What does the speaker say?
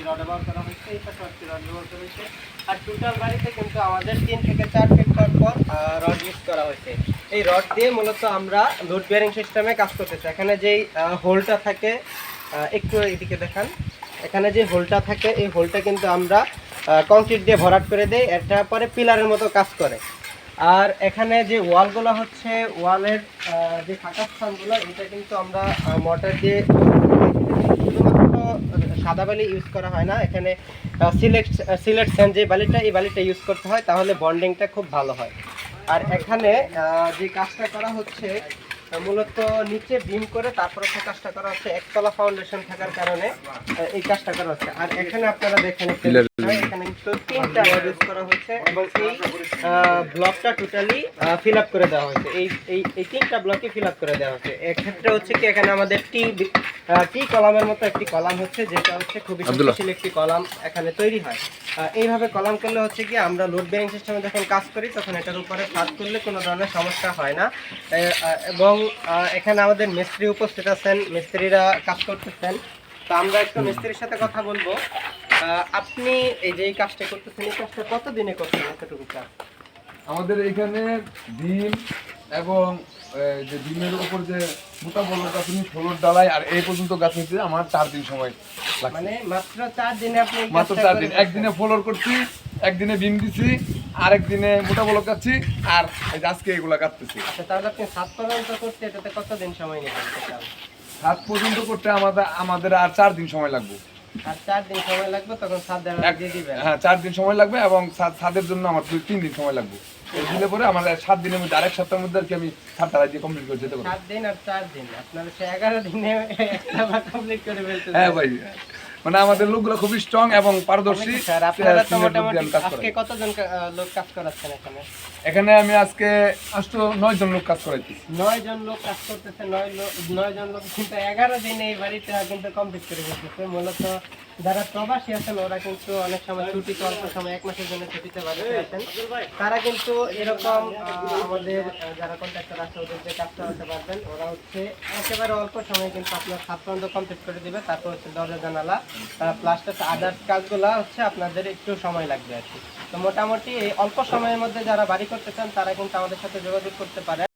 একটি রড ব্যবহার করা হয়েছে, এই পাশে একটি রড ব্যবহার করা হয়েছে। আর টোটাল বাড়িতে কিন্তু আমাদের 3 থেকে 4 ফিট পর রড ইউজ করা হয়েছে। এই রড দিয়ে মূলত আমরা লোড বেয়ারিং সিস্টেমে কাজ করতেছি। এখানে যেই হোলটা থাকে, একটু এদিকে দেখান, এখানে যে হোলটা থাকে এই হোলটা কিন্তু আমরা কংক্রিট দিয়ে ভরাট করে দেই, এটা পরে পিলারের মতো কাজ করে। আর এখানে যে ওয়ালগুলো হচ্ছে, ওয়ালের যে ফাঁকা স্থানগুলো, এটা কিন্তু আমরা মোটর দিয়ে, শুধুমাত্র সাদা বালি ইউজ করা হয় না, এখানে সিলেট স্যান্ড যে বালিটা, এই বালিটা ইউজ করতে হয়, তাহলে বন্ডিংটা খুব ভালো হয়। আর এখানে যে কাজটা করা হচ্ছে মূলত নিচে বিম করে তারপরে কাজটা করা হচ্ছে, একতলা ফাউন্ডেশন থাকার কারণে এই কাজটা করা হচ্ছে। আর এখানে আপনারা দেখেন এখানে কিন্তু 3টা রড ইউজ করা হয়েছে এবং এই ব্লকটা টোটালি ফিল আপ করে দেওয়া হয়েছে। এই 3টা ব্লকে ফিল আপ করে দেওয়া হয়েছে। এক্ষেত্রে হচ্ছে কি এখানে আমাদের টি কলামের মতো একটি কলাম হচ্ছে, যেটা হচ্ছে খুবই শক্তিশালী একটি কলাম এখানে তৈরি হয়। এইভাবে কলাম করলে হচ্ছে কি আমরা লোড বেয়ারিং সিস্টেমে যখন কাজ করি তখন এটার উপরে কাজ করলে কোনো ধরনের সমস্যা হয় না। এবং এখানে আমাদের মিস্ত্রি উপস্থিত আছেন, মিস্ত্রিরা কাজ করতেছেন। তো আমরা একটু মিস্ত্রির সাথে কথা বলবো। আপনি এই যে এই কাজটা করতেছেন, এই কাজটা কত দিনে করছেন এতটুকু কাজ? আমাদের এখানে ডিম এবং যে ডিমের উপর যে মোটা বড় গাছনি ফ্লোর ডালাই আর এই পর্যন্ত গাছ হচ্ছে আমার 4 দিন সময় লাগে। মানে মাত্র 4 দিনে আপনি মাত্র 4 দিন, একদিনে ফ্লোর করছি, একদিনে ডিম দিছি, আর একদিনে মোটা বড় কাটছি, আর এই আজকে এগুলা কাটতেছি। আচ্ছা, তাহলে আপনি 7 পর্যন্ত করতে এটাতে কত দিন সময় নেবেন? 7 পর্যন্ত করতে আমাদের আর 4 দিন সময় লাগবে। আর 4 দিন সময় লাগবে, তখন 7 দিন দিয়ে দিবেন? হ্যাঁ, 4 দিন সময় লাগবে এবং ছাদের জন্য আমার 3 দিন সময় লাগবে। এই দিলে পরে আমার 7 দিনের মধ্যে, আরেক সপ্তাহের মধ্যে আর কি আমি ছাদটা দিয়ে কমপ্লিট করে যেতে পারবো। 7 দিন আর 4 দিন, আপনার 11 দিনে একটা কমপ্লিট করে ফেলতে। হ্যাঁ ভাই, মানে আমাদের লোকগুলো খুবই স্ট্রং এবং পারদর্শী। স্যার, আপনারা তো মোটামুটি আজকে কতজন লোক কাজ করাচ্ছেন এখানে? এখানে আমি আজকে 9 জন লোক কাজ করাইছি। 9 জন লোক কাজ করতেছে। 9 জন লোক কিন্তু 11 দিনে এই বাড়িটা কিন্তু কমপ্লিট করে ফেলতেছে। মূলত যারা প্রবাসী আছেন ওরা কিন্তু অনেক সময় ছুটিতে, অল্প সময় 1 মাসের জন্য ছুটিতে বাড়িতে আছেন, তারা কিন্তু এরকম আমাদের যারা কন্ট্রাক্টর আছে ওদের যে কাজ করাতে পারবেন। ওরা হচ্ছে একেবারে অল্প সময়ে কিন্তু আপনার 7 পর্যন্ত কমপ্লিট করে দিবে। তারপর হচ্ছে দরজা জানালা প্লাস্টার আদার্স কাজগুলো হচ্ছে আপনাদের একটু সময় লাগবে আর কি। তো মোটামুটি এই অল্প সময়ের মধ্যে যারা বাড়ি করতে চান তারা কিন্তু আমাদের সাথে যোগাযোগ করতে পারেন।